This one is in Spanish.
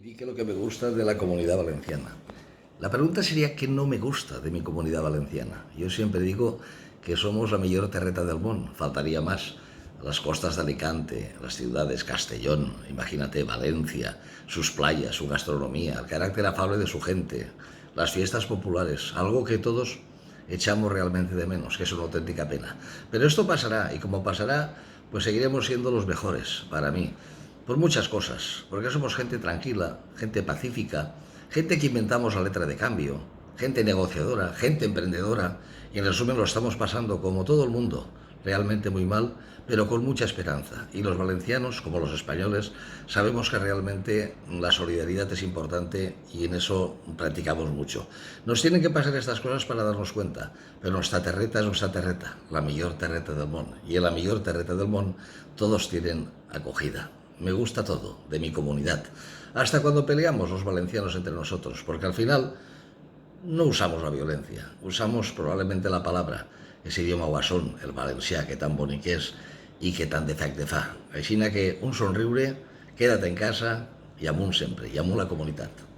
di que lo que me gusta de la Comunidad Valenciana. La pregunta sería qué no me gusta de mi Comunidad Valenciana. Yo siempre digo que somos la mejor terreta del mundo, faltaría más. Las costas de Alicante, las ciudades, Castellón, imagínate, Valencia, sus playas, su gastronomía, el carácter afable de su gente, las fiestas populares, algo que todos echamos realmente de menos, que es una auténtica pena. Pero esto pasará, y como pasará, pues seguiremos siendo los mejores, para mí, por muchas cosas, porque somos gente tranquila, gente pacífica, gente que inventamos la letra de cambio, gente negociadora, gente emprendedora, y en resumen lo estamos pasando como todo el mundo, realmente muy mal, pero con mucha esperanza. Y los valencianos, como los españoles, sabemos que realmente la solidaridad es importante y en eso practicamos mucho. Nos tienen que pasar estas cosas para darnos cuenta, pero nuestra terreta es nuestra terreta, la mejor terreta del mundo. Y en la mejor terreta del mundo todos tienen acogida. Me gusta todo de mi comunidad, hasta cuando peleamos los valencianos entre nosotros, porque al final no usamos la violencia, usamos probablemente la palabra, ese idioma guasón, el valencià, que tan bonic és i que tant d'efecte fa. Així que un somriure, quédate en casa i amunt sempre, i amunt la comunitat.